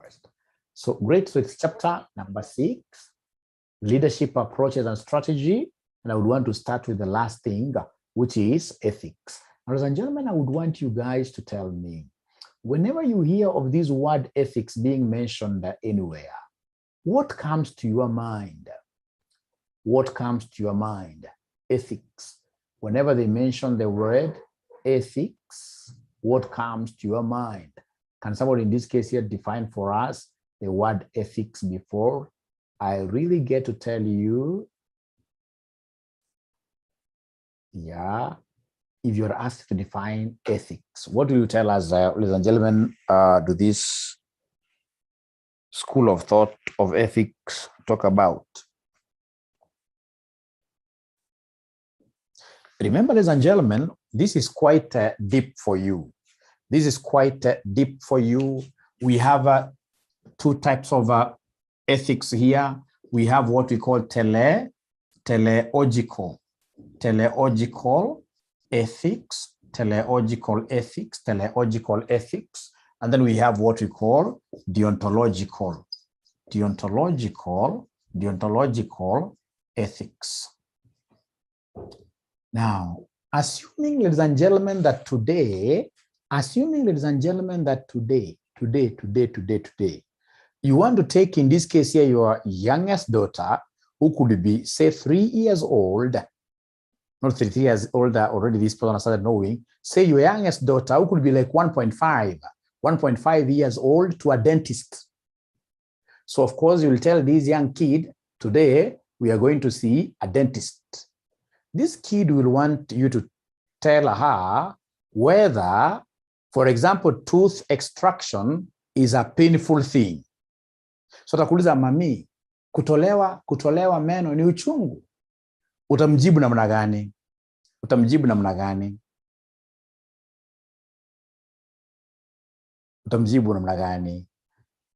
forest. So great. So it's chapter number 6, leadership approaches and strategy. And I would want to start with the last thing, which is ethics. Ladies and gentlemen, I would want you guys to tell me, whenever you hear of this word ethics being mentioned anywhere, what comes to your mind? What comes to your mind? Ethics. Whenever they mention the word ethics, what comes to your mind? Can somebody in this case here define for us the word ethics before I really get to tell you? Yeah. If you're asked to define ethics, what do you tell us, ladies and gentlemen, do this school of thought of ethics talk about? Remember, ladies and gentlemen, this is quite deep for you. This is quite deep for you. We have 2 types of ethics here. We have what we call teleological ethics, teleological ethics, and then we have what we call deontological ethics. Now, assuming, ladies and gentlemen, that today, you want to take, in this case here, your youngest daughter, who could be, say, 3 years old, not 3 years older, already this person started knowing, say your youngest daughter, who could be like 1.5 years old, to a dentist. So, of course, you will tell this young kid, today, we are going to see a dentist. This kid will want you to tell her whether, for example, tooth extraction is a painful thing. So takuuliza, mami, kutolewa meno ni uchungu. Utamjibu namna gani?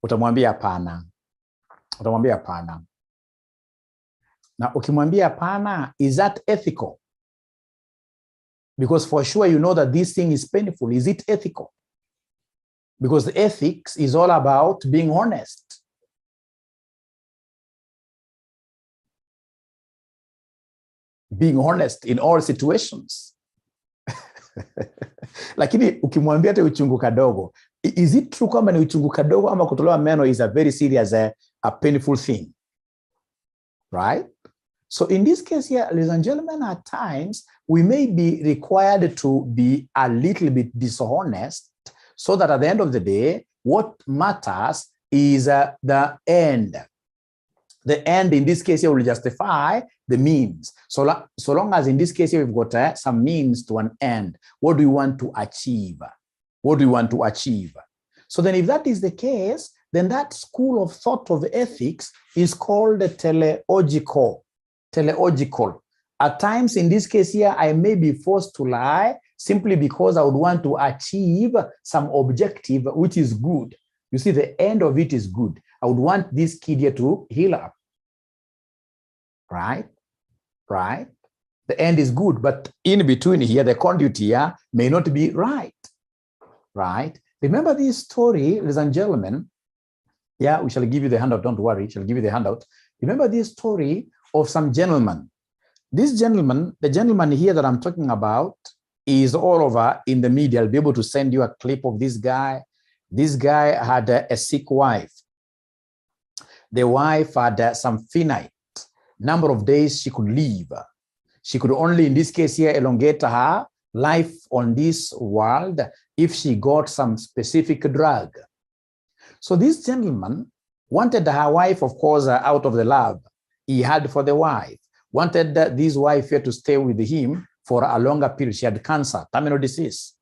Utamwambia hapana. Now, ukimwambia hapana, is that ethical? Because for sure you know that this thing is painful. Is it ethical? Because ethics is all about being honest. Being honest in all situations. Lakini ukimwambia te uchungu kadogo, is it true kwamba ni uchungu kadogo ama kutolewa meno is a very serious, a painful thing? Right? So in this case here, ladies and gentlemen, at times, we may be required to be a little bit dishonest so that at the end of the day, what matters is the end. The end in this case here will justify the means. So long as in this case here we've got some means to an end. What do we want to achieve? So then if that is the case, then that school of thought of ethics is called teleological. At times, in this case here, I may be forced to lie simply because I would want to achieve some objective which is good. You see, the end of it is good. I would want this kid here to heal up. Right? The end is good, but in between here, the conduit here may not be right. Remember this story, ladies and gentlemen. Yeah, we shall give you the handout. Don't worry, shall give you the handout. Remember this story of some gentleman. This gentleman, the gentleman here that I'm talking about, is all over in the media. I'll be able to send you a clip of this guy. This guy had a sick wife. The wife had some finite number of days she could live. She could only, in this case here, elongate her life on this world if she got some specific drug. So this gentleman wanted her wife, of course, out of the love he had for the wife, wanted this wife here to stay with him for a longer period. She had cancer, terminal disease.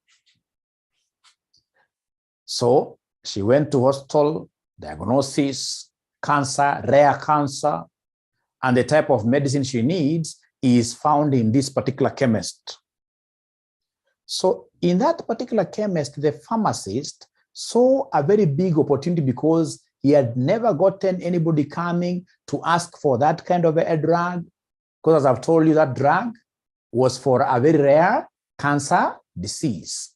So she went to hospital, diagnosis, cancer, rare cancer, and the type of medicine she needs is found in this particular chemist. So in that particular chemist, the pharmacist saw a very big opportunity because he had never gotten anybody coming to ask for that kind of a drug. Because as I've told you, that drug was for a very rare cancer disease.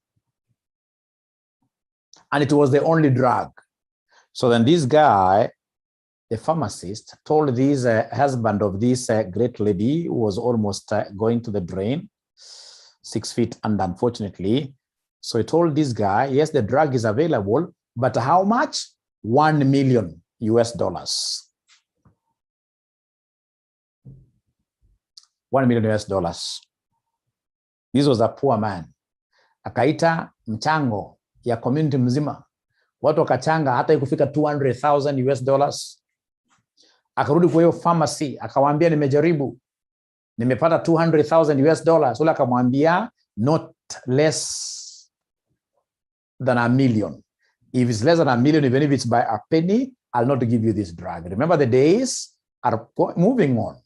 And it was the only drug. So then this guy, the pharmacist, told this husband of this great lady who was almost going to the drain, 6 feet under, unfortunately. So he told this guy, yes, the drug is available, but how much? $1 million US. $1 million US. This was a poor man. Akaita mchango ya community mzima. Watu wakachanga hata ikufika $200,000 US. Akarudi kwa hiyo pharmacy, akawaambia nimejaribu, nimepata $200,000 US. Ule akamwambia not less than $1 million. If it's less than $1 million, even if it's by a penny, I'll not give you this drug. Remember, the days are moving on.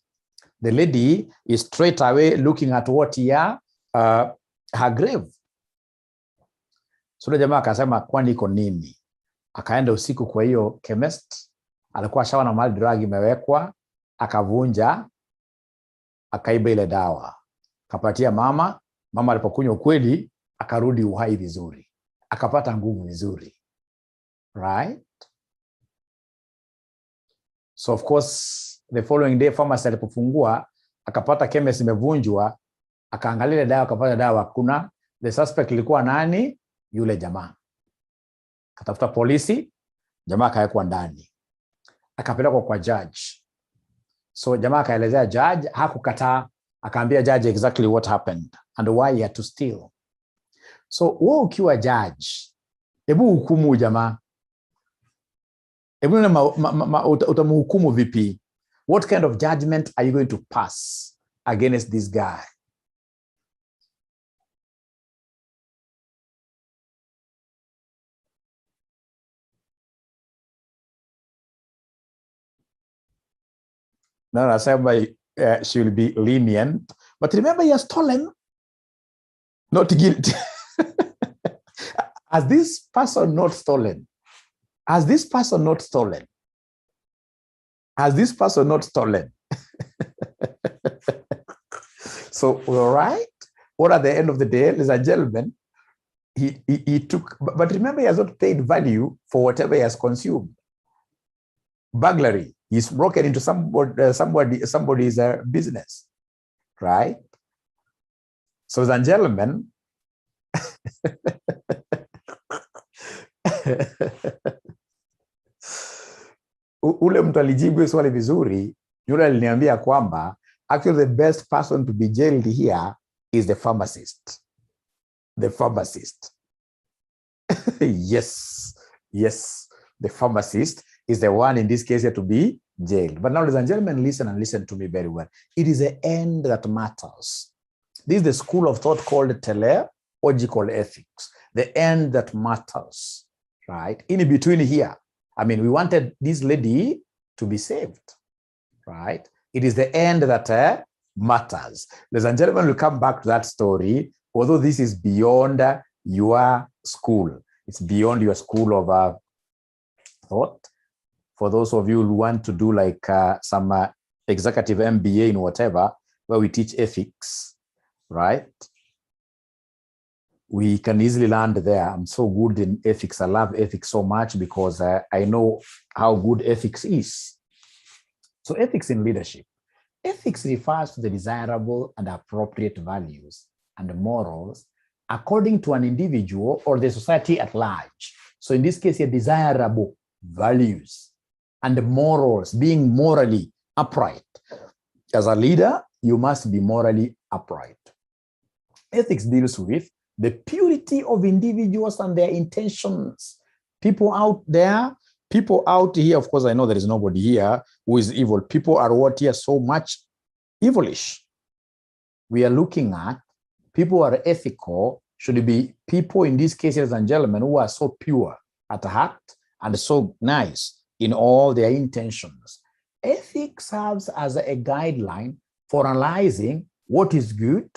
The lady is straight away looking at what here, her grave. So the jamaa akasema kwani iko nini? Akaenda usiku kwa hiyo chemist, alikuwa shawana mahali drug imewekwa, akavunja, akaiba ile dawa. Kapatia mama, mama alipokunywa ukweli, akarudi uhai vizuri. Akapata nguvu vizuri. Right? So of course, the following day pharmacy alipofungua, akapata chemist imevunjwa, akaangalia dawa, akapata dawa kuna. The suspect ilikuwa nani? Yule jamaa. Katafuta polisi, jamaa akawekwa ndani. Akapelekwa kwa judge. So jamaa akaelezea judge, hakukataa, akaambia judge exactly what happened and why he had to steal. So wewe ukiwa judge, hebu hukumu jamaa. Hebu utamhukumu vipi? What kind of judgment are you going to pass against this guy? Now, I said she will be lenient, but remember, he has stolen, not guilty. Has this person not stolen? Has this person not stolen? Has this person not stolen? So, all right. Or at the end of the day, ladies and gentlemen, he took, but remember, he has not paid value for whatever he has consumed. Burglary. He's broken into somebody's business, right? So, ladies and gentlemen, ule mtu alijibu swali vizuri, yule aliniambia kwamba actually the best person to be jailed here is the pharmacist. The pharmacist. Yes, the pharmacist is the one in this case here to be jailed. But now, ladies and gentlemen, listen and listen to me very well. It is the end that matters. This is the school of thought called teleological ethics. The end that matters, right? In between here, I mean, we wanted this lady to be saved, right? It is the end that matters. Ladies and gentlemen, we'll come back to that story, although this is beyond your school. It's beyond your school of thought. For those of you who want to do like some executive MBA in whatever, where we teach ethics, right? We can easily land there. I'm so good in ethics. I love ethics so much because I know how good ethics is. So ethics in leadership. Ethics refers to the desirable and appropriate values and morals according to an individual or the society at large. So in this case, desirable values and morals, being morally upright. As a leader, you must be morally upright. Ethics deals with the purity of individuals and their intentions. People out there, people out here, of course, I know there is nobody here who is evil. People are what here so much evilish. We are looking at people who are ethical should be people in these cases and gentlemen who are so pure at heart and so nice in all their intentions. Ethics serves as a guideline for analyzing what is good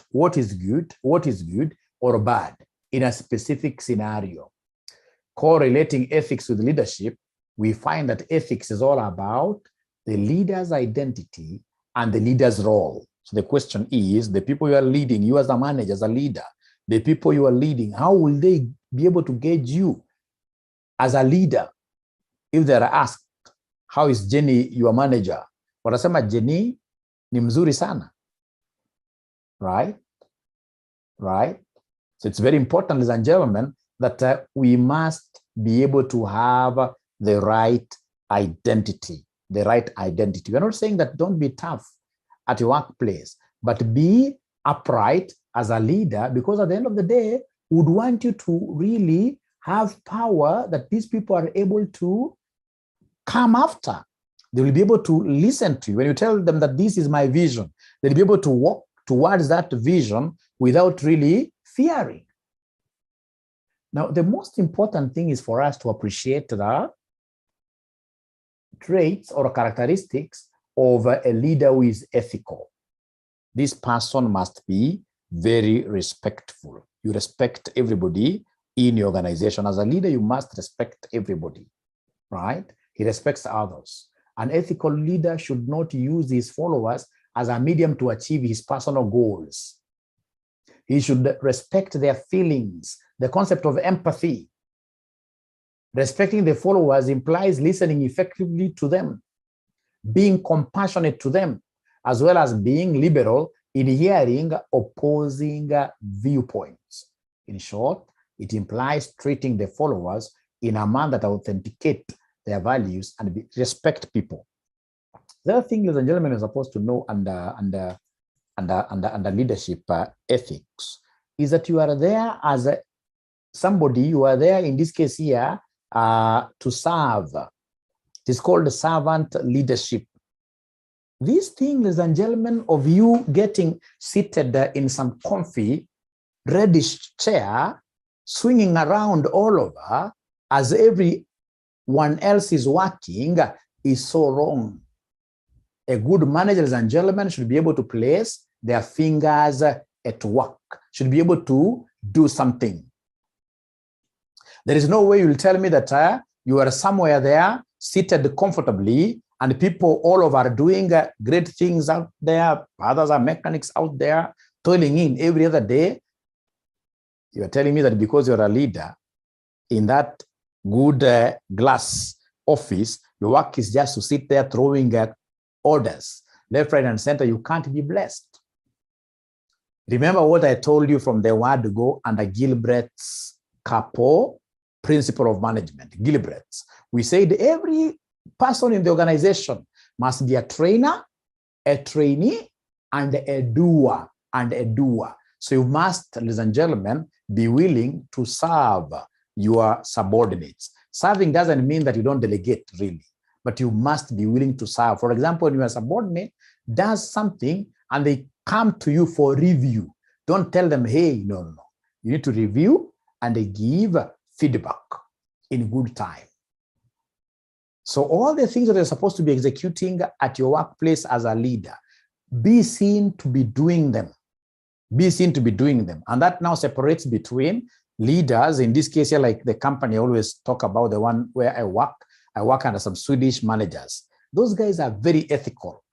or bad in a specific scenario. Correlating ethics with leadership, we find that ethics is all about the leader's identity and the leader's role. So the question is, the people you are leading, you as a manager, as a leader, the people you are leading, how will they be able to gauge you as a leader? if they are asked, how is Jenny your manager? Watasema Jenny ni mzuri sana. Right? Right? So it's very important, ladies and gentlemen, that we must be able to have the right identity. The right identity. We're not saying that don't be tough at your workplace, but be upright as a leader, because at the end of the day, we would want you to really have power that these people are able to come after. They will be able to listen to you. When you tell them that this is my vision, they'll be able to walk towards that vision without really fearing. Now, the most important thing is for us to appreciate the traits or characteristics of a leader who is ethical. This person must be very respectful. You respect everybody in your organization. As a leader, you must respect everybody, right? He respects others. An ethical leader should not use his followers as a medium to achieve his personal goals. He should respect their feelings, the concept of empathy. Respecting the followers implies listening effectively to them, being compassionate to them, as well as being liberal in hearing opposing viewpoints. In short, it implies treating the followers in a manner that authenticate their values and respect people. The other thing, ladies and gentlemen, you're supposed to know under leadership ethics is that you are there as somebody, you are there in this case here to serve. It is called servant leadership. These things, ladies and gentlemen, of you getting seated in some comfy, reddish chair, swinging around all over as everyone else is working, is so wrong. A good manager, ladies and gentlemen, should be able to place their fingers at work, should be able to do something. There is no way you'll tell me that you are somewhere there, seated comfortably, and people all over are doing great things out there. Others are mechanics out there, toiling in every other day. You are telling me that because you're a leader in that good glass office, your work is just to sit there throwing orders left, right, and center. You can't be blessed. Remember what I told you from the word go under Gilbert's Capo principle of management, Gilbert's. We said every person in the organization must be a trainer, a trainee, and a doer, So you must, ladies and gentlemen, be willing to serve your subordinates. Serving doesn't mean that you don't delegate, really, but you must be willing to serve. For example, when your subordinate does something and they come to you for review, don't tell them, hey, no. You need to review and they give feedback in good time. So all the things that you're supposed to be executing at your workplace as a leader, be seen to be doing them. Be seen to be doing them. And that now separates between leaders, in this case here, like the company I always talk about, the one where I work under some Swedish managers. Those guys are very ethical,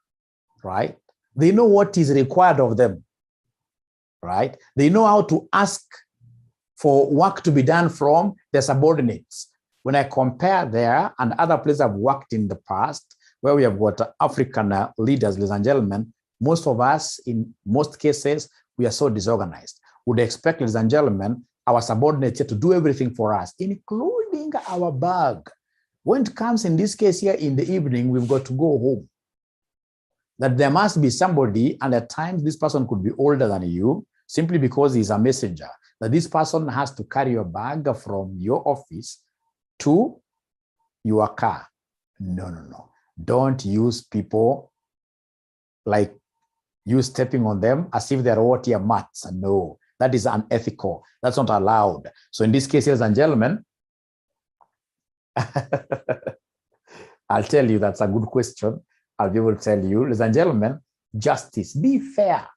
right? They know what is required of them, right? They know how to ask for work to be done from their subordinates. When I compare there and other places I've worked in the past, where we have got African leaders, ladies and gentlemen, most of us, in most cases, we are so disorganized. Would expect, ladies and gentlemen, our subordinates to do everything for us, including our bag. When it comes in this case here in the evening, we've got to go home. That there must be somebody, and at times this person could be older than you, simply because he's a messenger, that this person has to carry your bag from your office to your car. No. Don't use people like you stepping on them as if they're what your mats. No, that is unethical. That's not allowed. So in this case, ladies and gentlemen, I'll tell you, that's a good question. I'll be able to tell you, ladies and gentlemen, justice. Be fair,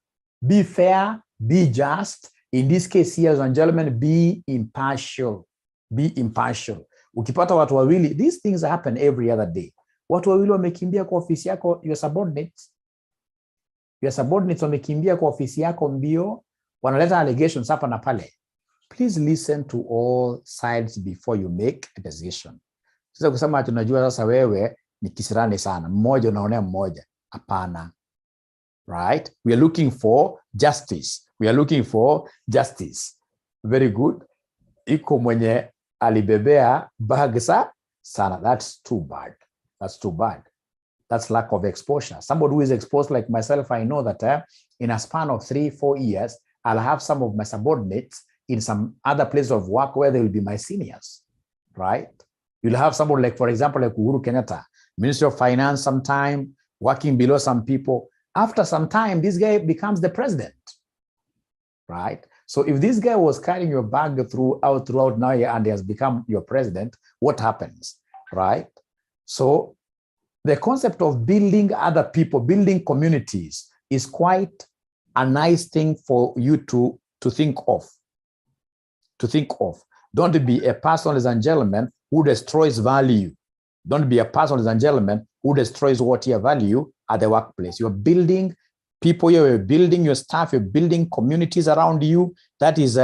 be just. In this case here, ladies and gentlemen, be impartial. Be impartial. Ukipata watu wawili, these things happen every other day. Watu wawili wamekimbia kwa ofisi yako, your subordinates wamekimbia kwa ofisi yako mbio, wanaleta allegations hapa na pale. Please listen to all sides before you make a decision. Sasa kusema tunajua sasa wewe ni kisirani sana, mmoja unaonea mmoja, hapana. Right? We are looking for justice. We are looking for justice. Very good. Iko mwenye alibebea bag sana. That's too bad. That's too bad. That's lack of exposure. Somebody who is exposed like myself, I know that in a span of 3-4 years, I'll have some of my subordinates in some other place of work where they will be my seniors, right? You'll have somebody like, for example, like Uhuru Kenyatta, Minister of Finance sometime, working below some people. After some time, this guy becomes the president, right? So if this guy was carrying your bag throughout now and he has become your president, what happens, right? So the concept of building other people, building communities is quite a nice thing for you to think of. To think of. Don't be a person, ladies and gentlemen, who destroys value. Don't be a person, ladies and gentlemen, who destroys what you value at the workplace. You're building people, you're building your staff, you're building communities around you. That is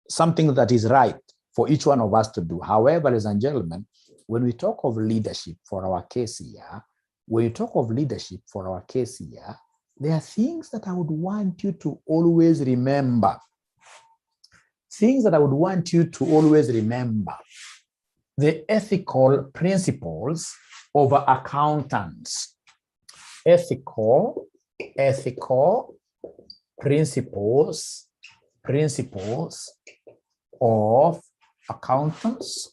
something that is right for each one of us to do. However, ladies and gentlemen, when we talk of leadership for our case here, there are things that I would want you to always remember. Things that I would want you to always remember. The ethical principles of accountants. Ethical principles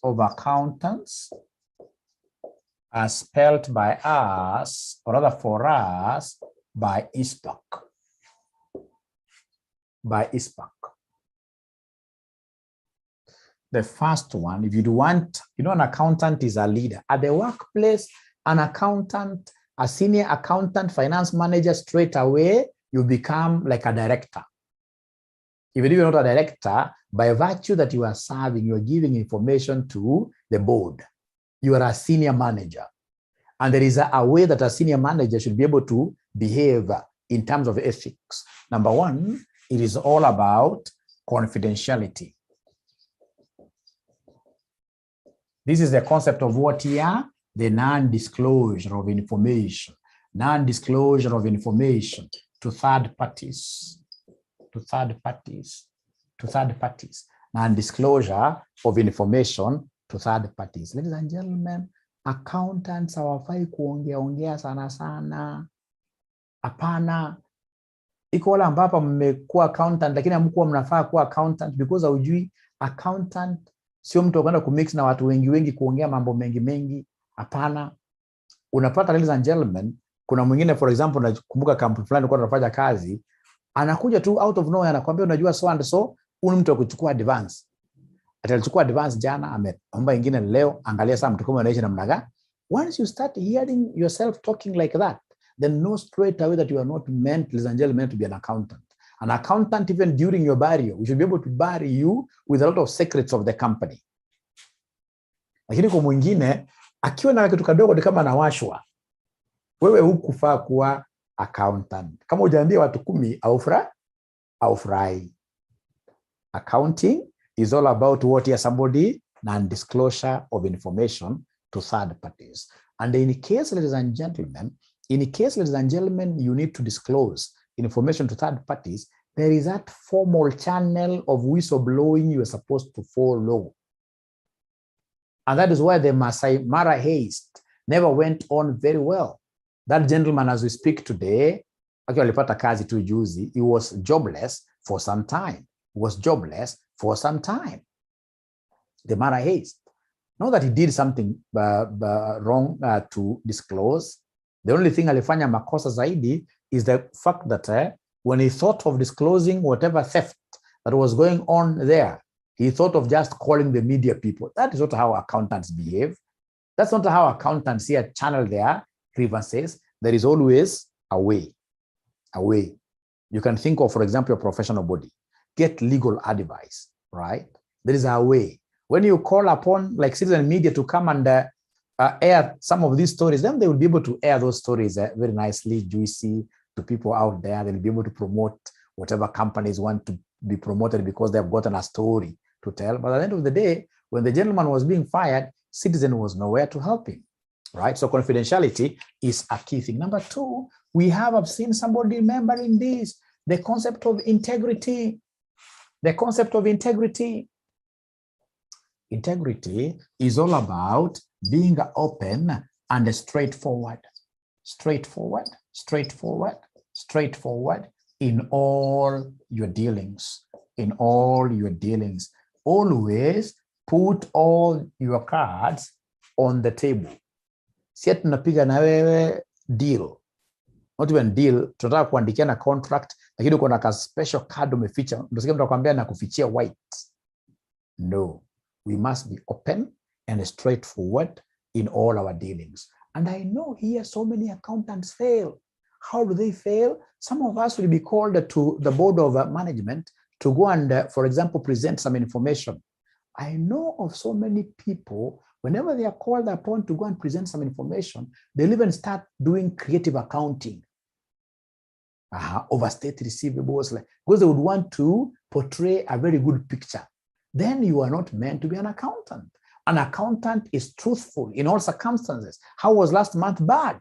of accountants, as spelled by us, or rather for us, by ISPAC. The first one, if you want, an accountant is a leader. At the workplace, an accountant, a senior accountant, finance manager, straight away, you become like a director. Even if you're not a director, by virtue that you are serving, you are giving information to the board. You are a senior manager. And there is a way that a senior manager should be able to behave in terms of ethics. Number one, it is all about confidentiality. This is the concept of what here? The non-disclosure of information. Non-disclosure of information to third parties. Non-disclosure of information to third parties. Ladies and gentlemen, accountants hawafai kuongea sana. Hapana. Iko wala ambapo mmekuwa accountant lakini hamkuwa mnafaa kuwa accountant because haujui accountant sio mtu kwenda kumix na watu wengi kuongea mambo mengi. Hapana. Unapata, ladies and gentlemen, kuna mwingine, for example, nakumbuka kampuni fulani kwa tunafanya kazi, anakuja tu out of nowhere anakuambia unajua so and so, mtu akuchukua advance. Atachukua advance jana, ameomba ingine leo, angalia saa mtu kama anaishi namna gani. Once you start hearing yourself talking like that, then know straight away that you are not meant, ladies and gentlemen, to be an accountant. An accountant, even during your burial, we should be able to bury you with a lot of secrets of the company. Lakini kwa mwingine, akiwa na kitu kadogo kama anawashwa, wewe hukufaa kuwa accountant. Kama hujaambia watu 10 aufurahi. Accounting is all about what here somebody non-disclosure of information to third parties. And in case, ladies and gentlemen, you need to disclose information to third parties, there is that formal channel of whistleblowing you are supposed to follow. And that is why the Masai Mara heist never went on very well. That gentleman, as we speak today, actually alipata kazi tu juzi, he was jobless for some time. The Mara heist. Not that he did something wrong to disclose. The only thing alifanya makosa zaidi is the fact that when he thought of disclosing whatever theft that was going on there, he thought of just calling the media people. That is not how accountants behave. That's not how accountants here channel their grievances. There is always a way. You can think of, for example, a professional body. Get legal advice, right? There is a way. When you call upon like citizen media to come and air some of these stories, then they will be able to air those stories very nicely, juicy to people out there. They'll be able to promote whatever companies want to be promoted because they've gotten a story to tell. But at the end of the day, when the gentleman was being fired, citizen was nowhere to help him, right? So confidentiality is a key thing. Number two, I've seen somebody remembering this, the concept of integrity. The concept of integrity. Integrity is all about being open and straightforward. Straightforward, straightforward, straightforward in all your dealings. In all your dealings. Always put all your cards on the table. Si tunapiga na wewe deal. Not even deal, tunataka kuandikiana contract, lakini uko na ka special card umeficha. Ndio sasa mtakwambia na kufichia white. No, we must be open and straightforward in all our dealings. And I know here so many accountants fail. How do they fail? Some of us will be called to the board of management to go and, for example, present some information. I know of so many people, whenever they are called upon to go and present some information, they'll even start doing creative accounting. Overstate receivables, because they would want to portray a very good picture. Then you are not meant to be an accountant. An accountant is truthful in all circumstances. How was last month bad?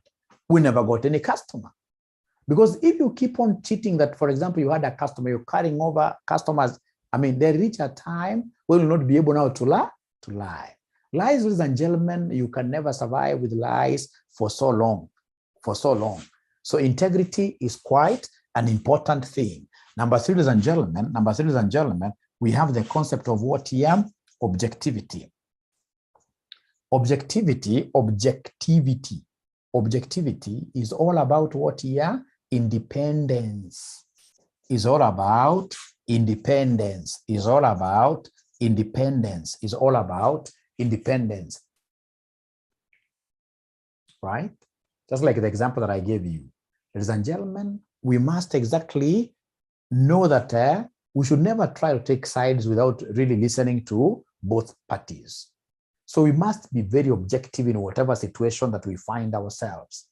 We never got any customer. Because if you keep on cheating that, for example, you had a customer, you're carrying over customers, they reach a time where you'll not be able now to lie. Lies, ladies and gentlemen, you can never survive with lies for so long. So integrity is quite an important thing. Number three, ladies and gentlemen, we have the concept of what here? Objectivity. Objectivity is all about what here? Independence. Is all about independence. Is all about independence. Is all about independence. Right? Just like the example that I gave you. Ladies and gentlemen, we must exactly know that we should never try to take sides without really listening to both parties. So we must be very objective in whatever situation that we find ourselves.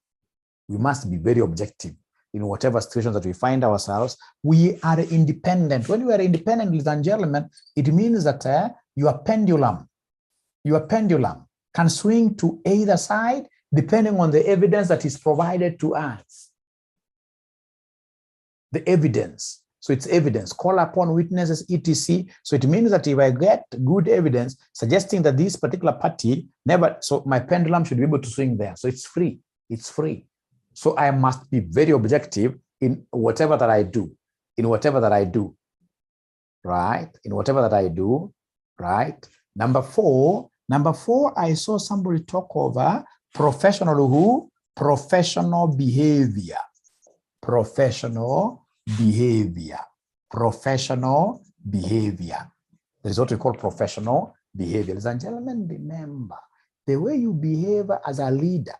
We must be very objective in whatever situation that we find ourselves. We are independent. When you are independent, ladies and gentlemen, it means that your pendulum can swing to either side depending on the evidence that is provided to us. The evidence. So it's evidence. Call upon witnesses, etc. So it means that if I get good evidence suggesting that this particular party so my pendulum should be able to swing there. So it's free. It's free. So I must be very objective in whatever that I do. Right? In whatever that I do. Right? Number four, I saw somebody talk over professional behavior. Professional behavior. That is what we call professional behavior. Ladies and gentlemen, remember, the way you behave as a leader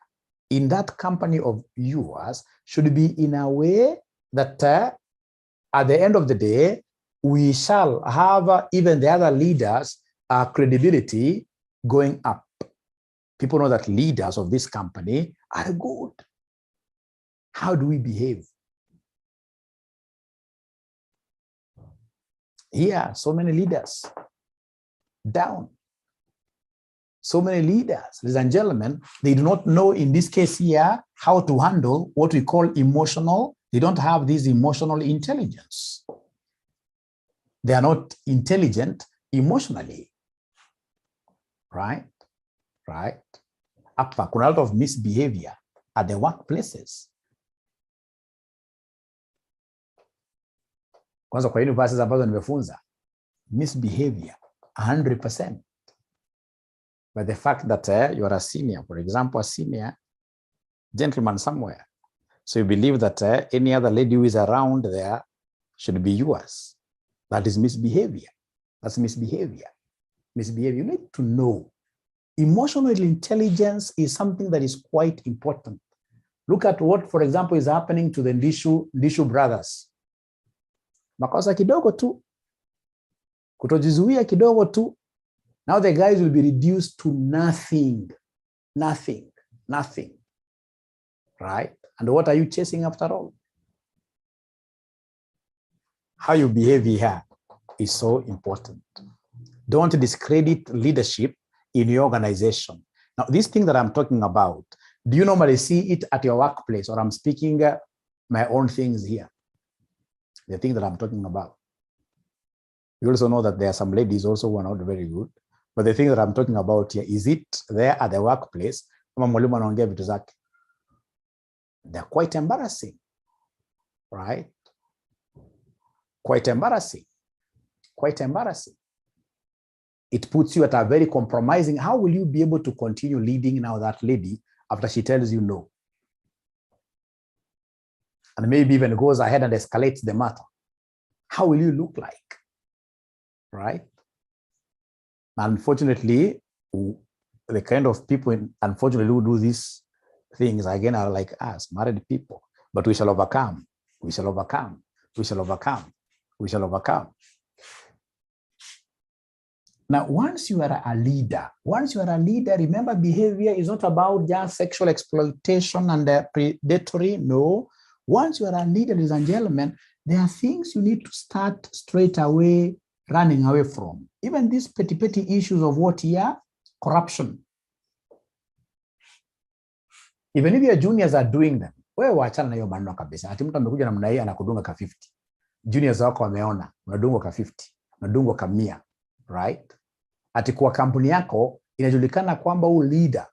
in that company of yours should be in a way that at the end of the day, we shall have even the other leaders' credibility going up. People know that leaders of this company are good. How do we behave? Here, so many leaders down. So many leaders, ladies and gentlemen, they do not know in this case here how to handle what we call emotional. They don't have this emotional intelligence. They are not intelligent emotionally. Right? Hapa kuna a lot of misbehavior at the workplaces. Kwanza kwa universities ambazo nimefunza, misbehavior 100%. But the fact that you are a senior, for example, a senior gentleman somewhere, so you believe that any other lady who is around there should be yours. That is misbehavior. That's misbehavior. You need to know. Emotional intelligence is something that is quite important. Look at what, for example, is happening to the Ndishu brothers. Makosa kidogo tu, kutojizuia kidogo tu. Now the guys will be reduced to nothing. Right? And what are you chasing after all? How you behave here is so important. Don't discredit leadership in your organization. Now, this thing that I'm talking about, do you normally see it at your workplace, or I'm speaking my own things here? The thing that I'm talking about. You also know that there are some ladies also who are not very good, but the thing that I'm talking about here, is it there at the workplace? They're quite embarrassing, right? Quite embarrassing. Quite embarrassing. It puts you at a very compromising. How will you be able to continue leading now that lady after she tells you no? And maybe even goes ahead and escalates the matter. How will you look like? Right? Unfortunately, the kind of people, unfortunately, who do these things, again, are like us, married people. But we shall overcome. We shall overcome. We shall overcome. We shall overcome. Now, once you are a leader, remember, behavior is not about just sexual exploitation and predatory. No. Once you are a leader, ladies and gentlemen, there are things you need to start straight away running away from. Even these petty issues of what here? Corruption. Even if your juniors are doing them, wewe waachana na hiyo maneno kabisa. Ati mtu amekuja namna hii anakudunga ka 50. Juniors wako wameona, unadungwa ka 50, unadungwa ka 100, right? Ati kwa kampuni yako inajulikana kwamba huyu leader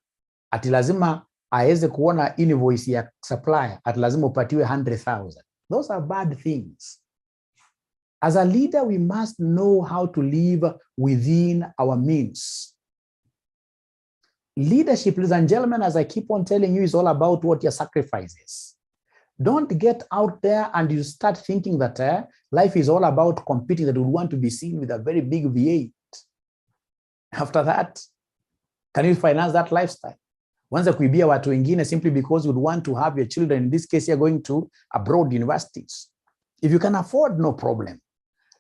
ati lazima aweze kuona invoice ya supplier, ati lazima upatiwe 100,000. Those are bad things. As a leader, we must know how to live within our means. Leadership, ladies and gentlemen, as I keep on telling you, is all about what your sacrifices. Don't get out there and you start thinking that life is all about competing, that you want to be seen with a very big V8. After that, can you finance that lifestyle? Wanza kuibia watu wengine simply because you want to have your children, in this case, you're going to abroad universities. If you can afford, no problem.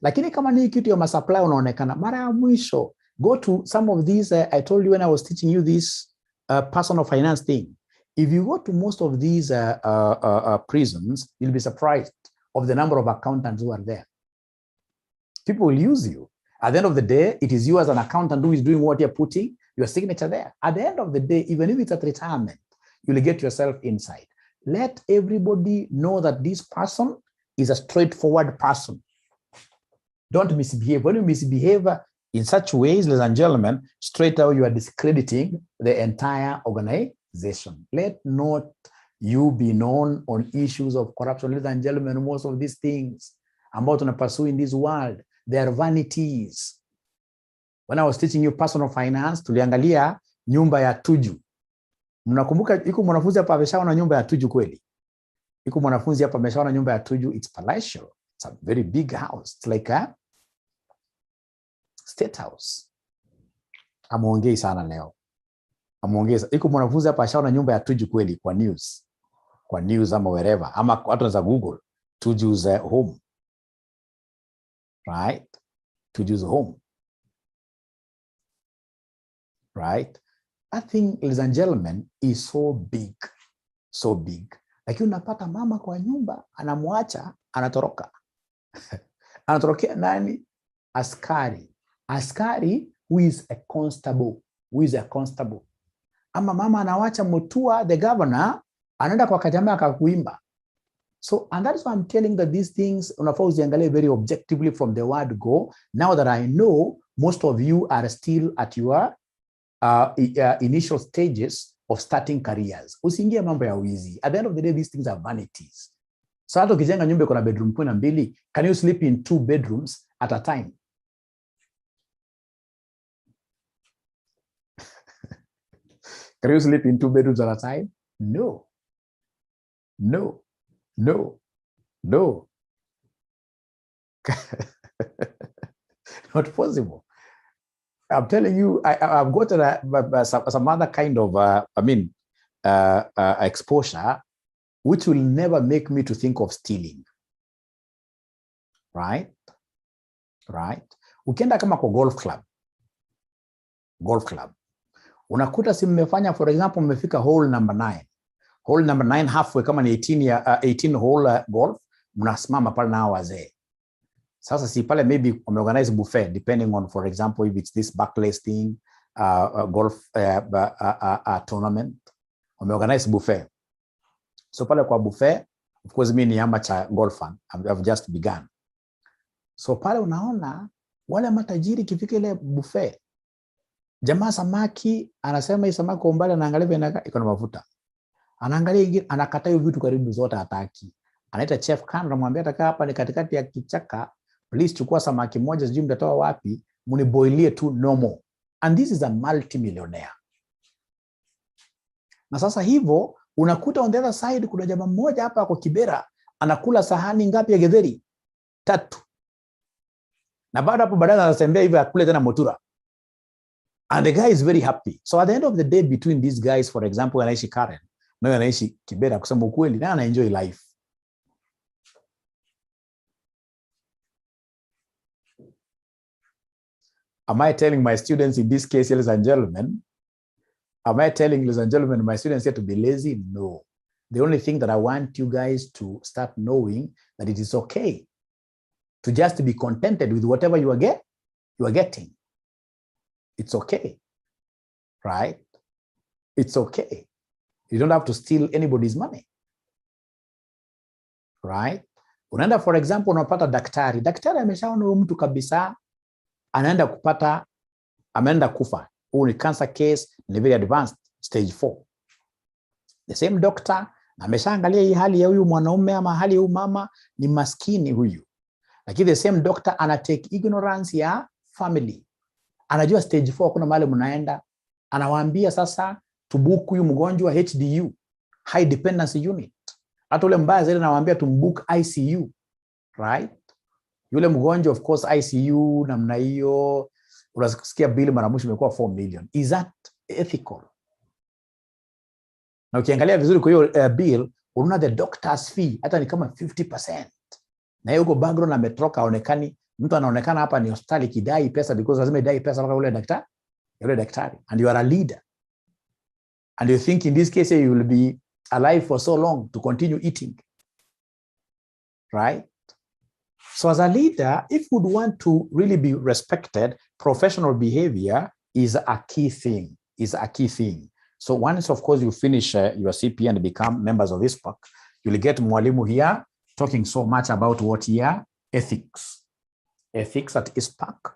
Lakini kama ni kitu ya supply unaonekana, mara ya mwisho, go to some of these, I told you when I was teaching you this personal finance thing. If you go to most of these prisons, you'll be surprised of the number of accountants who are there. People will use you. At the end of the day, it is you as an accountant who is doing what you're putting your signature there. At the end of the day, even if it's at retirement, you'll get yourself inside. Let everybody know that this person is a straightforward person. Don't misbehave. When you misbehave in such ways, ladies and gentlemen, straight away you are discrediting the entire organization. Let not you be known on issues of corruption. Ladies and gentlemen, most of these things I'm about to pursue in this world, they are vanities. When I was teaching you personal finance, tuliangalia nyumba ya Tuju. Mnakumbuka iko mwanafunzi hapa ameshaona nyumba ya Tuju kweli? Iko mwanafunzi hapa ameshaona nyumba ya Tuju. It's palatial. It's a very big house. It's like a state house. Amuongei sana leo. Amuongeza. Iko mwanafunzi hapa ashaona nyumba ya Tuju kweli kwa news. Kwa news ama wherever. Ama watu za Google. Tuju's home. Right? Tuju's home. Right? That thing, ladies and gentlemen, is so big. So big. Lakini unapata mama kwa nyumba, anamwacha, anatoroka. Anatorokea nani? Askari. Askari who is a constable. Who is a constable. Ama mama anawacha Mutua, the governor, anaenda kwa Kajama akakuimba. So, and that is why I'm telling that these things, unafaa uziangalie very objectively from the word go. Now that I know most of you are still at your initial stages of starting careers. Usiingie mambo ya wizi. At the end of the day, these things are vanities. So, hata ukijenga nyumba iko na bedroom 12, can you sleep in 2 bedrooms at a time? Can you sleep in 2 bedrooms at a time? No. No. No. No. Not possible. I'm telling you, I've got some other kind of, exposure, which will never make me to think of stealing. Right? Right? Ukienda kama kwa golf club. Unakuta si mmefanya, for example, mmefika hole number 9. Hole number 9 halfway, kama ni 18 hole golf, mnasimama pale na wazee. Sasa si pale maybe organize buffet, depending on, for example, if it's this backless thing, golf tournament, wameorganize buffet. So pale kwa buffet, of course mimi ni amateur golfer, I've just begun. So pale unaona wale matajiri kifika ile buffet, jamaa samaki anasema hii samaki kwa umbali anaangalia iko na mafuta. Anaangalia ingine anakata hiyo vitu karibu zote hataki. Anaita chef kando anamwambia atakaa hapa ni katikati ya kichaka, please chukua samaki moja sijui mtatoa wapi, muniboilie tu normal. And this is a multimillionaire. Na sasa hivyo unakuta on the other side kuna jamaa mmoja hapa kwa Kibera anakula sahani ngapi ya githeri? 3. Na baada hapo baadaye anatembea hivi akule tena motura. And the guy is very happy. So at the end of the day, between these guys, for example, anaishi Karen, na anaishi Kibera, kusema ukweli na anaenjoy life. Am I telling my students in this case, ladies and gentlemen, am I telling, ladies and gentlemen, my students here to be lazy? No. The only thing that I want you guys to start knowing that it is okay to just be contented with whatever you are getting. It's okay, right? It's okay. You don't have to steal anybody's money, right? Unaenda, for example, unapata daktari. Daktari ameshaona huyu mtu kabisa ameenda kufa. Huu ni cancer case, ni very advanced, stage 4. The same doctor ameshaangalia hii hali ya huyu mwanaume ama hali ya huyu mama ni maskini huyu. Lakini the same doctor anatake ignorance ya family. Anajua stage 4 kuna mahali mnaenda. Anawaambia sasa tubuku huyu mgonjwa HDU, high dependency unit. Hata ule mbaya zaidi anawaambia tumbook ICU, right? Yule mgonjwa of course ICU namna hiyo unasikia bill mara mwisho imekuwa 4 million. Is that ethical? Na ukiangalia vizuri kwa hiyo bill unaona the doctor's fee hata ni kama 50%. Na hiyo uko background ametoka aonekani, mtu anaonekana hapa ni hospitali kidai pesa because lazima idai pesa mpaka yule daktari. And you are a leader. And you think in this case you will be alive for so long to continue eating. Right? So as a leader, if you would want to really be respected, professional behavior is a key thing. So once, of course, you finish your CP and become members of this pack, you'll get Mwalimu here talking so much about what here? Ethics. Ethics at ISPAC.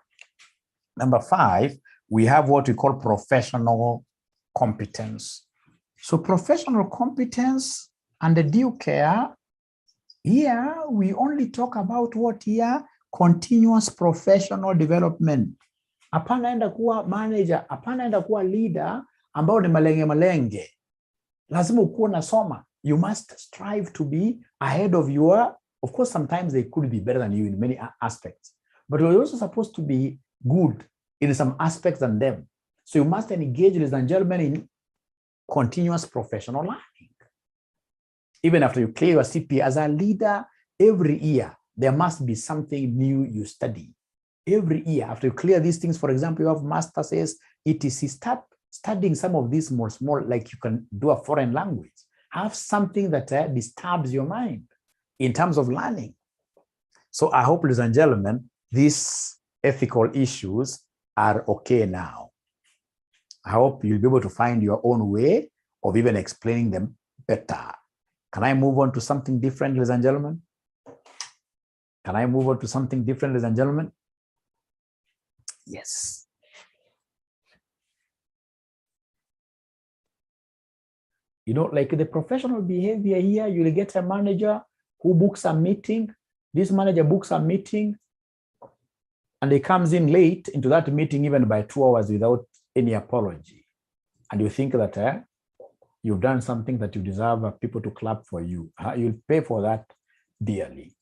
Number 5, we have what we call professional competence. So professional competence and the due care, here we only talk about what here? Continuous professional development. Hapana enda kuwa manager, hapana enda kuwa leader ambao ni malenge. Lazima ukuwe unasoma. You must strive to be ahead of your, of course sometimes they could be better than you in many aspects, but you're also supposed to be good in some aspects than them. So you must engage, ladies and gentlemen, in continuous professional learning. Even after you clear your CP as a leader, every year, there must be something new you study. Every year, after you clear these things, for example, you have masters, etc. Start studying some of these small, like you can do a foreign language. Have something that disturbs your mind in terms of learning. So I hope, ladies and gentlemen, these ethical issues are okay now. I hope you'll be able to find your own way of even explaining them better. Can I move on to something different, ladies and gentlemen? Can I move on to something different, ladies and gentlemen? Yes. You know, like the professional behavior here, you'll get a manager who books a meeting. This manager books a meeting and he comes in late into that meeting even by 2 hours without any apology. And you think that you've done something that you deserve people to clap for you. You'll pay for that dearly.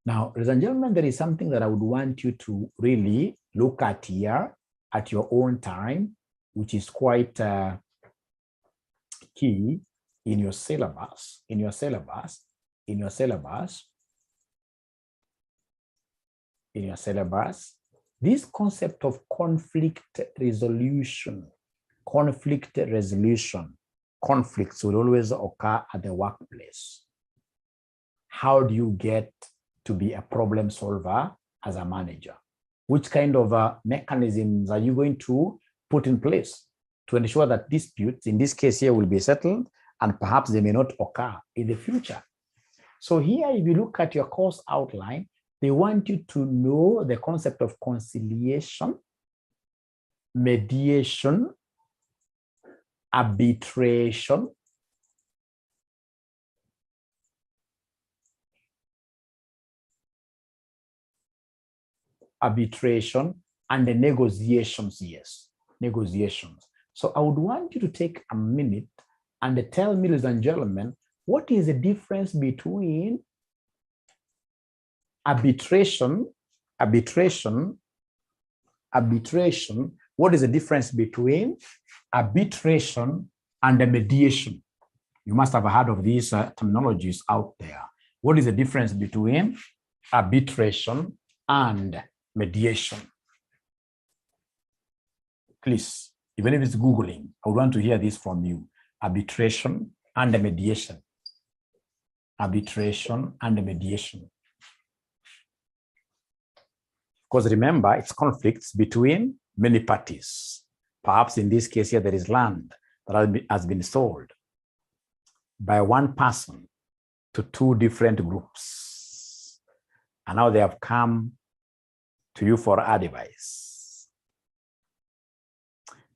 Now, ladies and gentlemen, there is something that I would want you to really look at here at your own time, which is quite key in your syllabus, this concept of conflict resolution. Conflicts will always occur at the workplace. how do you get to be a problem solver as a manager? Which kind of mechanisms are you going to put in place to ensure that disputes, in this case here, will be settled and perhaps they may not occur in the future? So here, if you look at your course outline, they want you to know the concept of conciliation, mediation, arbitration, and the negotiations. Yes, negotiations. So I would want you to take a minute and tell me, ladies and gentlemen, what is the difference between arbitration? What is the difference between arbitration and the mediation? You must have heard of these terminologies out there. What is the difference between arbitration and mediation? Please, even if it's Googling, I would want to hear this from you. Arbitration and the mediation. Arbitration and the mediation. Because remember, it's conflicts between many parties. Perhaps in this case here, there is land that has been sold by one person to two different groups. And now they have come to you for advice.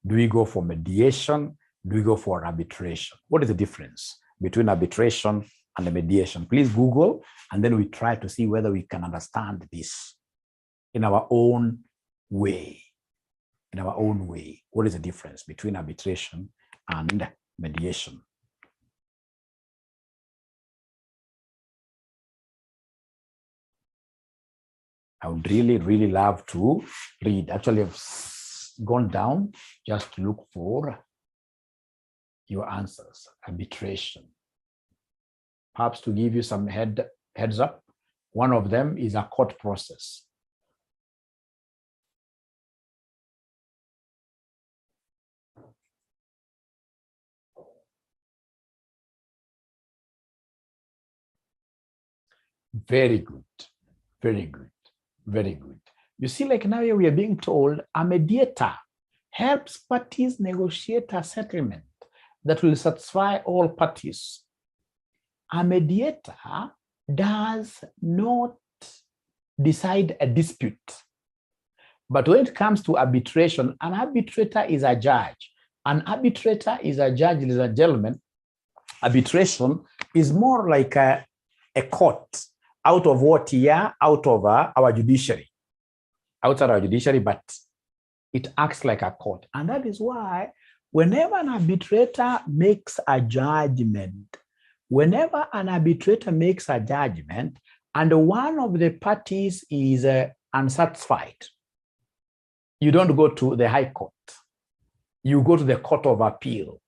Do we go for mediation? Do we go for arbitration? What is the difference between arbitration and the mediation? Please Google, and then we try to see whether we can understand this in our own way. In our own way, what is the difference between arbitration and mediation? I would really, really love to read. Actually, I've gone down just to look for your answers. Arbitration. Perhaps to give you some heads up, one of them is a court process. Very good, very good, very good. You see, like now we are being told a mediator helps parties negotiate a settlement that will satisfy all parties. A mediator does not decide a dispute. But when it comes to arbitration, an arbitrator is a judge. An arbitrator is a judge, ladies and gentlemen. Arbitration is more like a court out of what here, out of our judiciary, outside our judiciary, but it acts like a court. And that is why whenever an arbitrator makes a judgment, and one of the parties is unsatisfied, you don't go to the high court. You go to the court of appeal.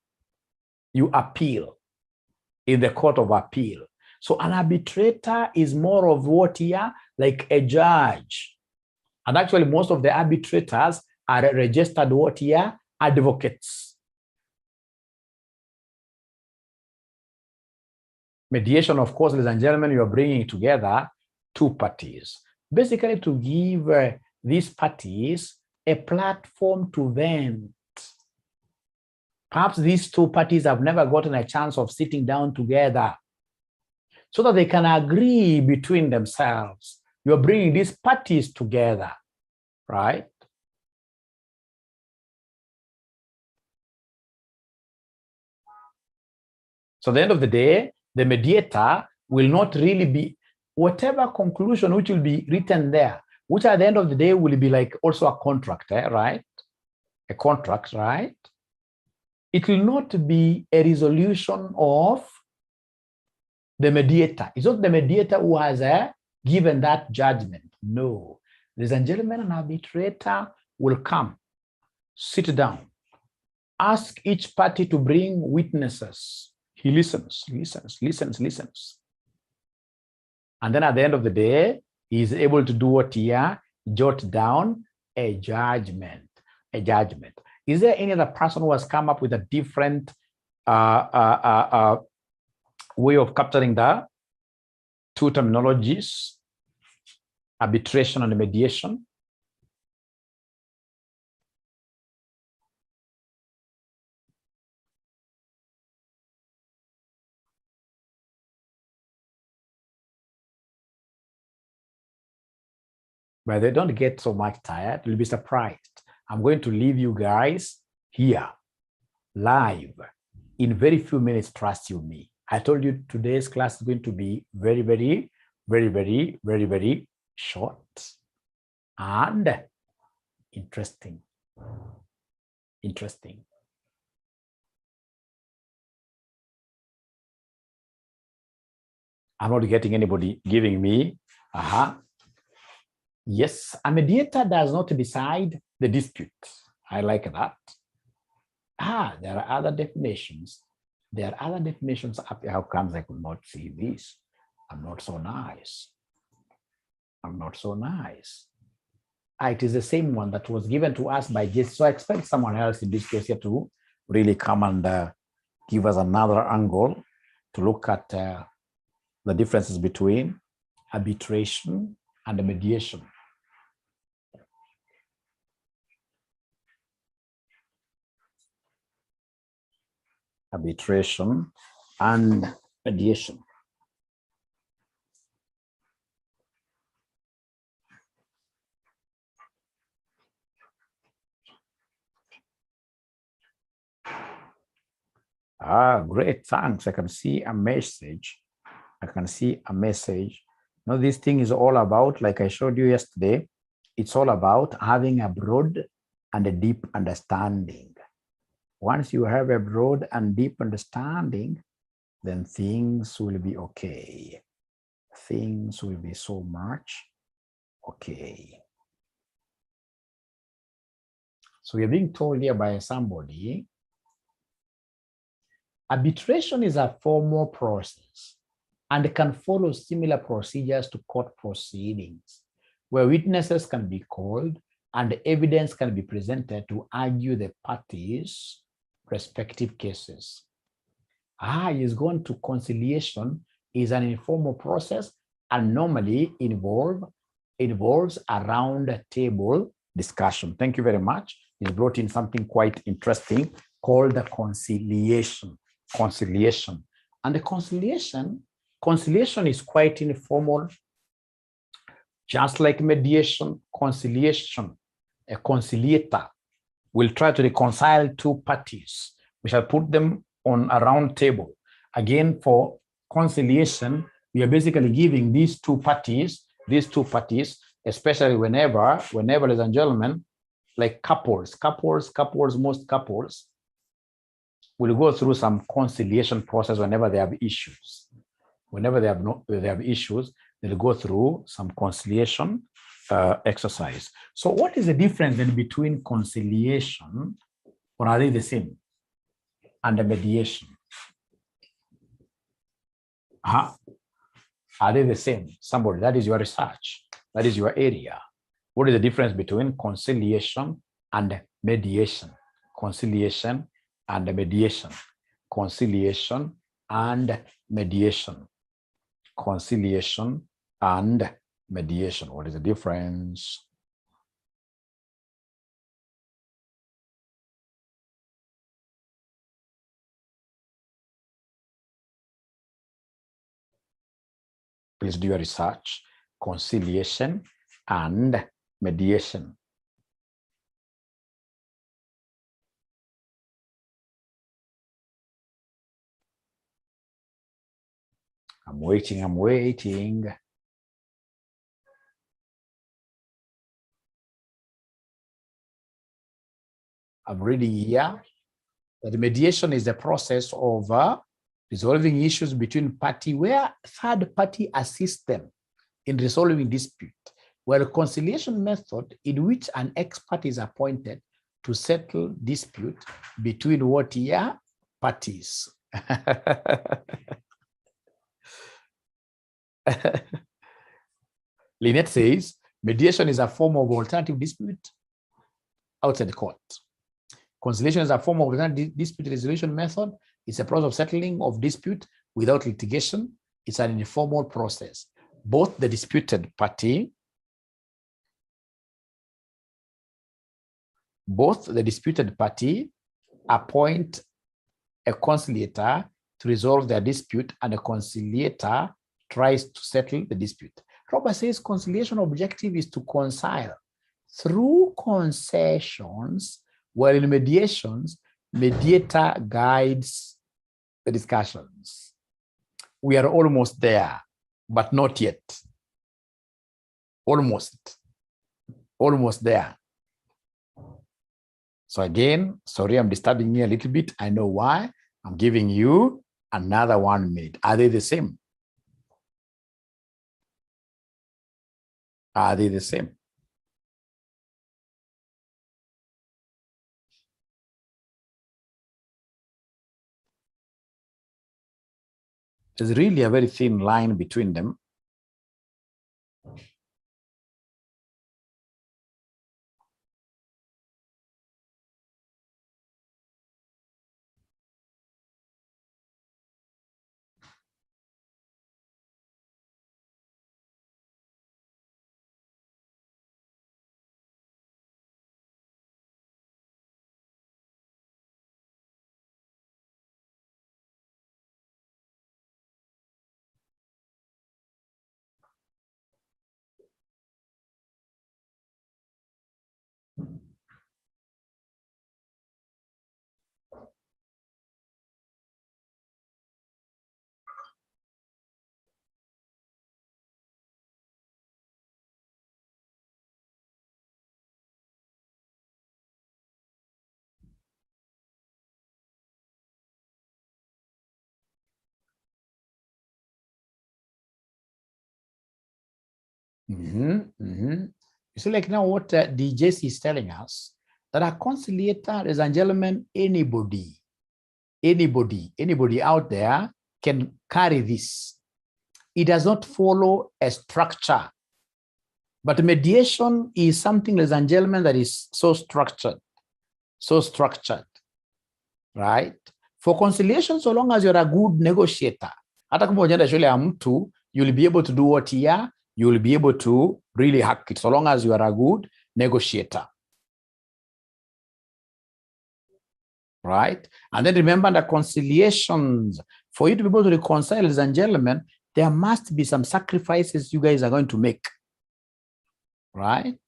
You appeal in the court of appeal. So an arbitrator is more of what here, like a judge. And actually most of the arbitrators are registered what here, advocates. Mediation, of course, ladies and gentlemen, you are bringing together two parties, basically to give these parties a platform to vent. Perhaps these two parties have never gotten a chance of sitting down together so that they can agree between themselves. You're bringing these parties together, right? So at the end of the day, the mediator will not really be, whatever conclusion which will be written there, which at the end of the day will be like also a contract, right? A contract, right? It will not be a resolution of the mediator. It's not the mediator who has given that judgment. No. Ladies and gentlemen, an arbitrator will come, sit down, ask each party to bring witnesses. He listens. And then at the end of the day, he is able to do what here? Jot down a judgment. Is there any other person who has come up with a different way of capturing the two terminologies, arbitration and mediation. But they don't get so much tired. You'll be surprised. I'm going to leave you guys here live in very few minutes. Trust you me. I told you today's class is going to be very, very, very, very, very, very short and interesting. Interesting. I'm not getting anybody giving me, yes, a mediator does not decide the dispute. I like that. There are other definitions. There are other definitions. How comes I could not see this? I'm not so nice. I'm not so nice. It is the same one that was given to us by Jesse. So I expect someone else in this case here to really come and give us another angle to look at the differences between arbitration and mediation. Arbitration and mediation. Great, thanks. I can see a message. I can see a message. Now, this thing is all about, like I showed you yesterday, it's all about having a broad and a deep understanding. Once you have a broad and deep understanding, then things will be okay. Things will be so much okay. So we're being told here by somebody, arbitration is a formal process and can follow similar procedures to court proceedings, where witnesses can be called and evidence can be presented to argue the parties' respective cases. He's gone to conciliation is an informal process and normally involves a round table discussion. Thank you very much. He's brought in something quite interesting called the conciliation. Conciliation. And the conciliation is quite informal, just like mediation. Conciliation, a conciliator will try to reconcile two parties. We shall put them on a round table. Again, for conciliation, we are basically giving these two parties, especially whenever, ladies and gentlemen, like most couples will go through some conciliation process whenever they have issues. Whenever they have issues, they'll go through some conciliation exercise. So what is the difference then between conciliation, or are they the same, and the mediation? Are they the same? Somebody, that is your research. That is your area. What is the difference between conciliation and mediation? Conciliation and mediation. Conciliation and mediation. Conciliation and mediation. What is the difference? Please do your research. Conciliation and mediation. I'm waiting. I'm reading here that mediation is the process of resolving issues between parties where third party assists them in resolving dispute, while a conciliation method in which an expert is appointed to settle dispute between what here parties. Lynette says, mediation is a form of alternative dispute outside the court. Conciliation is a form of alternative dispute resolution method. It's a process of settling of dispute without litigation. It's an informal process. Both the disputed party appoint a conciliator to resolve their dispute, and a conciliator tries to settle the dispute. Robert says conciliation objective is to reconcile through concessions, while in mediations, mediator guides the discussions. We are almost there, but not yet. Almost there. So again, sorry, I'm disturbing you a little bit. I know why. I'm giving you another 1 minute. Are they the same? Are they the same? There's really a very thin line between them. You see, like now what DJC is telling us, that a conciliator, ladies and gentlemen, anybody out there can carry this. It does not follow a structure. But mediation is something, ladies and gentlemen, that is so structured, right? For conciliation, so long as you're a good negotiator, you'll be able to do what here, you will be able to really hack it, so long as you are a good negotiator. Right? And then remember the conciliations. For you to be able to reconcile, ladies and gentlemen, there must be some sacrifices you guys are going to make. Right?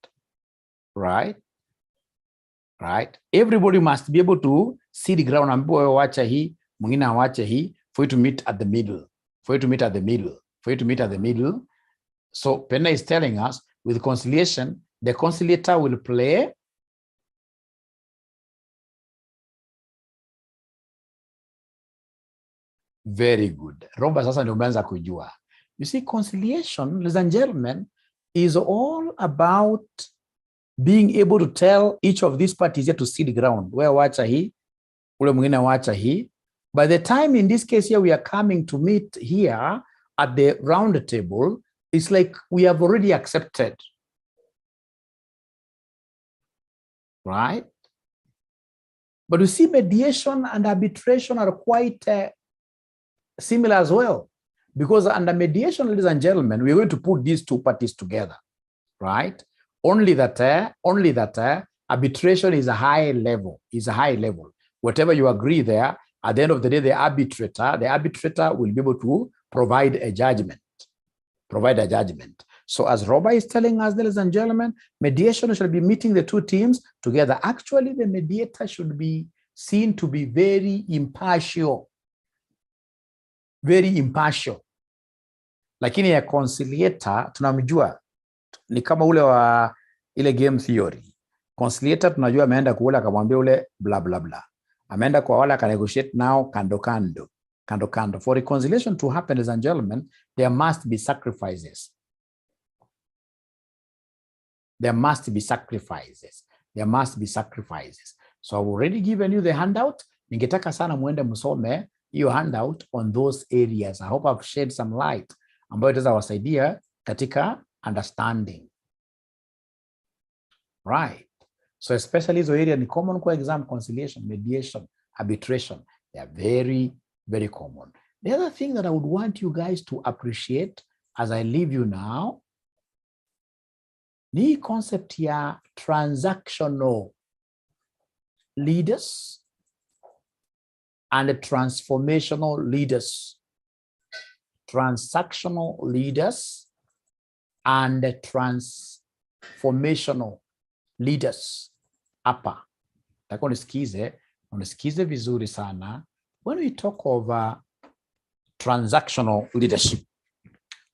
Everybody must be able to see the ground and for you to meet at the middle. So Penna is telling us, with conciliation, the conciliator will play very good. Romba sasa ndio umeanza kujua. You see, conciliation, ladies and gentlemen, is all about being able to tell each of these parties here to see the ground. Where wacha hii, ule mwingine wacha hii. By the time in this case here we are coming to meet here at the round table, it's like we have already accepted. Right? But you see, mediation and arbitration are quite similar as well. Because under mediation, ladies and gentlemen, we're going to put these two parties together. Right? Only that arbitration is a high level. Whatever you agree there, at the end of the day, the arbitrator will be able to provide a judgment. So as Robert is telling us, ladies and gentlemen, mediation should be meeting the two teams together. Actually, the mediator should be seen to be very impartial. Lakini ya conciliator tunamjua ni kama ule wa ile game theory. Conciliator tunajua ameenda kuula akamwambia ule bla bla bla. Ameenda kwa wala akanegotiate nao kando. For reconciliation to happen, ladies and gentlemen, there must be sacrifices. So I've already given you the handout. Ningetaka sana muende musome hiyo handout on those areas. I hope I've shed some light ambayo itaweza wasaidia katika understanding. Right. So especially hizo area ni common kwa exam: conciliation, mediation, arbitration. They are very, very common. The other thing that I would want you guys to appreciate as I leave you now, the concept here, transactional leaders and transformational leaders. Transactional leaders and transformational leaders. Hapa. Nataka unisikize vizuri sana. When we talk of transactional leadership,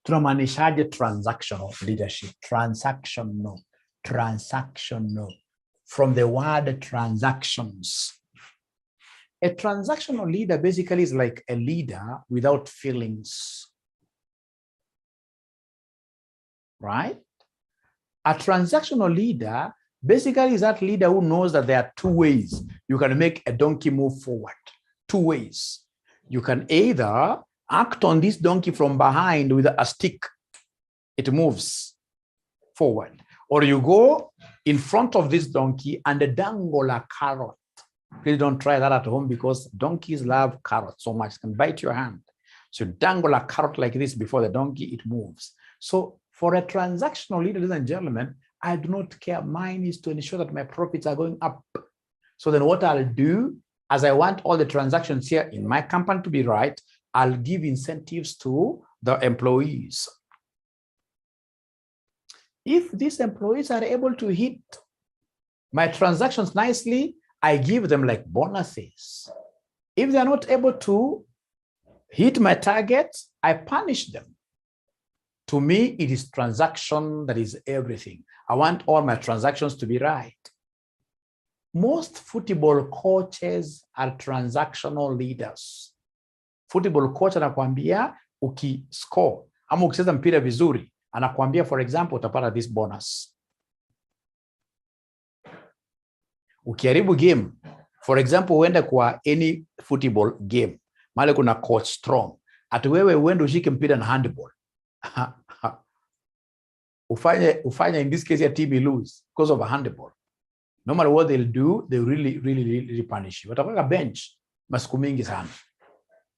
tunamaanishaje transactional leadership? Transactional. From the word transactions. A transactional leader basically is like a leader without feelings. Right? A transactional leader basically is that leader who knows that there are two ways you can make a donkey move forward. Two ways. You can either act on this donkey from behind with a stick, it moves forward. Or you go in front of this donkey and dangle a carrot. Please don't try that at home because donkeys love carrots so much, it can bite your hand. So dangle a carrot like this before the donkey, it moves. So for a transactional leader, ladies and gentlemen, I do not care. Mine is to ensure that my profits are going up. So then what I'll do, as I want all the transactions here in my company to be right, I'll give incentives to the employees. If these employees are able to hit my transactions nicely, I give them like bonuses. If they're not able to hit my targets, I punish them. To me, it is transaction that is everything. I want all my transactions to be right. Most football coaches are transactional leaders. Football coach anakuambia ukiscore ama ukicheza mpira vizuri, anakuambia for example utapata this bonus. Ukiharibu game, for example uende kwa any football game, mahali kuna coach strong, ati wewe uende ushike mpira na handball. ufanye in this case your team lose because of a handball. No matter what they'll do, they really punish you. Watapaka bench masiku mingi sana.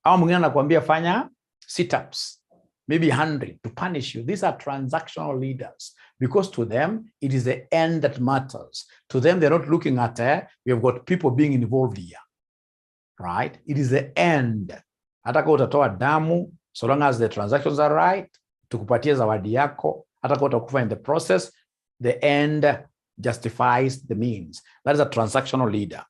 Au mwingine anakuambia fanya sit-ups, maybe 100 to punish you. These are transactional leaders because to them, it is the end that matters. To them, they're not looking at, we have got people being involved here, right? It is the end. Hata kama utatoa damu, so long as the transactions are right, tukupatie zawadi yako, hata kama utakufa in the process, the end justifies the means. That is a transactional leader.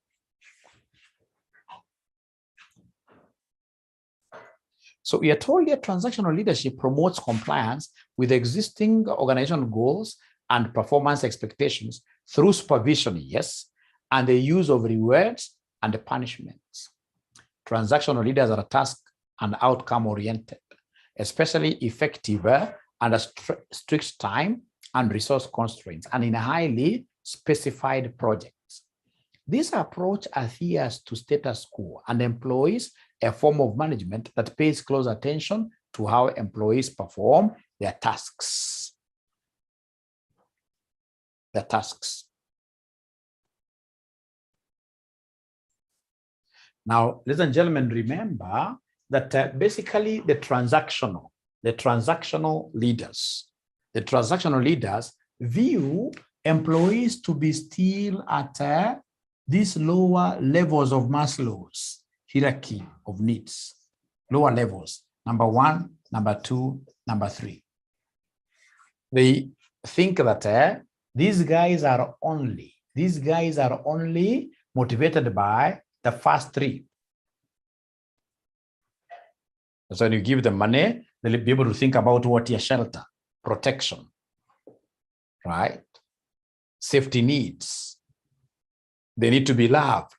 So we are told that transactional leadership promotes compliance with existing organizational goals and performance expectations through supervision, yes, and the use of rewards and punishments. Transactional leaders are task and outcome oriented, especially effective under strict time and resource constraints and in highly specified projects. This approach adheres to status quo and employs a form of management that pays close attention to how employees perform their tasks. Now, ladies and gentlemen, remember that basically the transactional leaders view employees to be still at these lower levels of Maslow's hierarchy of needs, lower levels, number 1, number 2, number 3. They think that these guys are only motivated by the first 3. So when you give them money, they'll be able to think about what your shelter, protection, right? Safety needs. They need to be loved,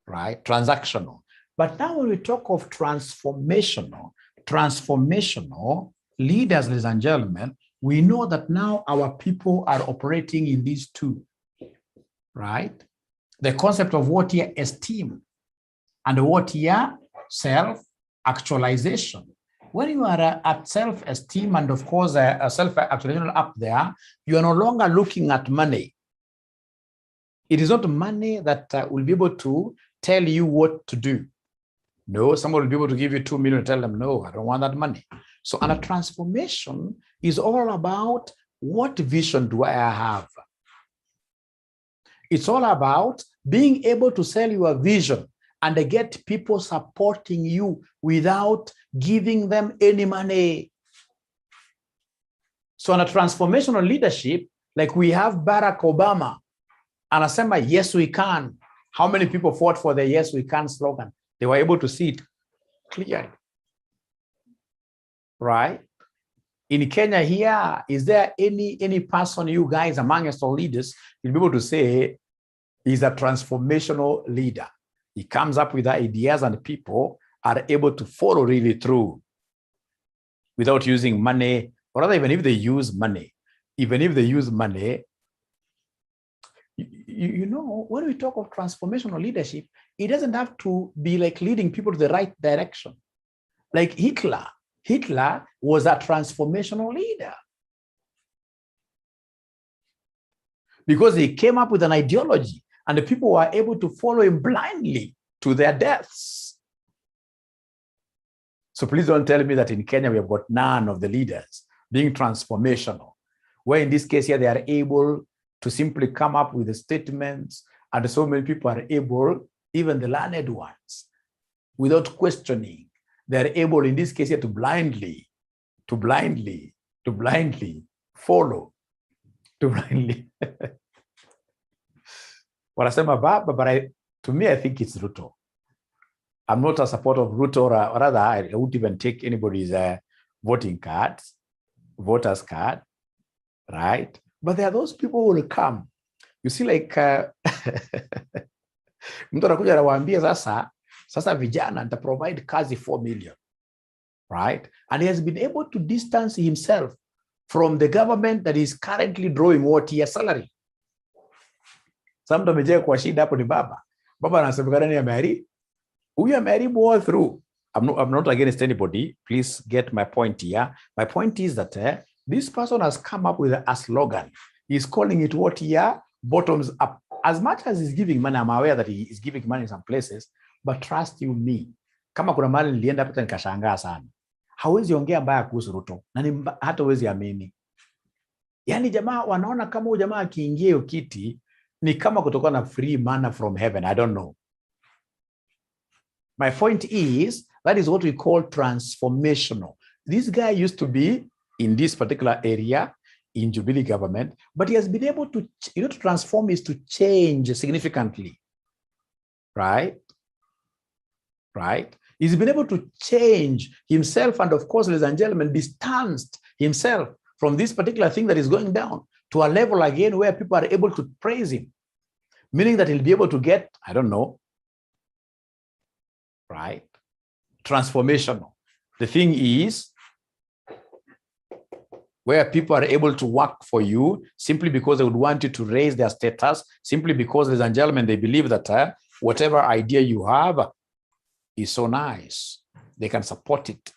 right? Transactional. But now when we talk of transformational leaders, ladies and gentlemen, we know that now our people are operating in these 2, right? The concept of what here esteem and what here self-actualization. When you are at self-esteem and of course a self-actualization up there, you are no longer looking at money. It is not money that will be able to tell you what to do. No, somebody will be able to give you 2 million and tell them, no, I don't want that money. So, and a transformation is all about what vision do I have? It's all about being able to sell your vision and get people supporting you without giving them any money. So on a transformational leadership, like we have Barack Obama, anasema, yes, we can. How many people fought for the yes, we can slogan? They were able to see it clearly, right? In Kenya here, is there any person, you guys amongst all leaders, you'll be able to say he's a transformational leader? He comes up with ideas and people are able to follow really through without using money, or rather, even if they use money, you know, when we talk of transformational leadership, it doesn't have to be like leading people to the right direction. Like Hitler was a transformational leader because he came up with an ideology and the people were able to follow him blindly to their deaths. So please don't tell me that in Kenya we have got none of the leaders being transformational, where in this case here they are able to simply come up with the statements, and so many people are able, even the learned ones, without questioning, they're able in this case here to blindly follow, to blindly. What I say, but to me, I think it's Ruto. I'm not a supporter of Ruto, or rather, I wouldn't even take anybody's voters card, right? But there are those people who will come. You see, like, mtu anakuja anawaambia sasa vijana nita provide kazi 4 million, right? And he has been able to distance himself from the government that is currently drawing what year salary. Some amejea kwa shida hapo ni baba anasemekana ni ameari, huyu ameharibu all through. I'm not against anybody. Please get my point here. My point is that this person has come up with a slogan. He's calling it what here? Bottoms up. As much as he's giving money, I'm aware that he is giving money in some places, but trust you me, kama kuna mali nilienda hapa nikashangaa sana. Hawezi ongea mbaya kuhusu Ruto, na hata hawezi amini. Yaani jamaa wanaona kama huyu jamaa akiingia hiyo kiti ni kama kutoka na free manna from heaven. I don't know. My point is, that is what we call transformational. This guy used to be in this particular area in Jubilee government, but he has been able to, to transform is to change significantly, right? Right? He's been able to change himself, and of course, ladies and gentlemen, distanced himself from this particular thing that is going down to a level again where people are able to praise him, meaning that he'll be able to get, I don't know, right? Transformational. The thing is, where people are able to work for you simply because they would want you to raise their status, simply because, ladies and gentlemen, they believe that whatever idea you have is so nice, they can support it.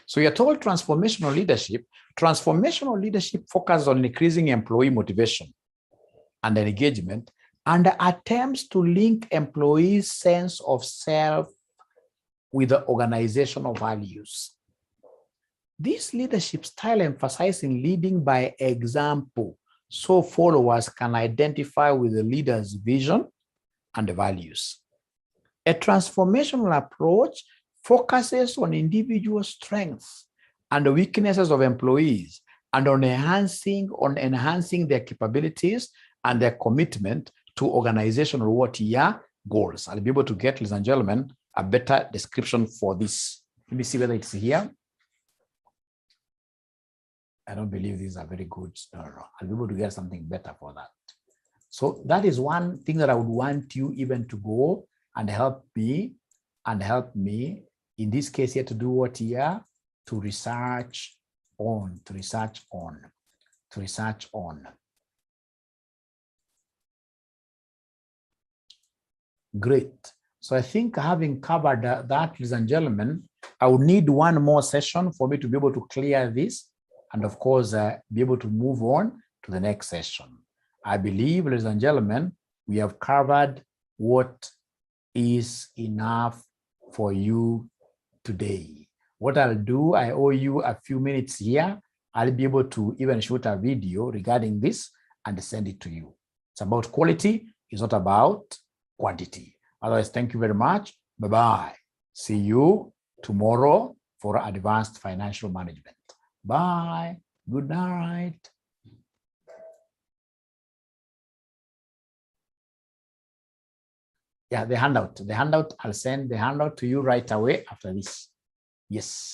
So you're told transformational leadership. Transformational leadership focuses on increasing employee motivation and engagement, and attempts to link employees' sense of self with the organizational values. This leadership style emphasizes leading by example, so followers can identify with the leader's vision and the values. A transformational approach focuses on individual strengths and the weaknesses of employees, and on enhancing their capabilities and their commitment to organizational goals. I'll be able to get, ladies and gentlemen, a better description for this. Let me see whether it's here. I don't believe these are very good. No. I'll be able to get something better for that. So that is one thing that I would want you even to go and help me in this case here to do what here? To research on. Great. So I think having covered that, ladies and gentlemen, I would need one more session for me to be able to clear this, and of course, be able to move on to the next session. I believe, ladies and gentlemen, we have covered what is enough for you today. What I'll do, I owe you a few minutes here. I'll be able to even shoot a video regarding this and send it to you. It's about quality, it's not about quantity. Otherwise, thank you very much. Bye-bye. See you tomorrow for advanced financial management. Bye. Good night. Yeah, the handout, I'll send the handout to you right away after this. Yes.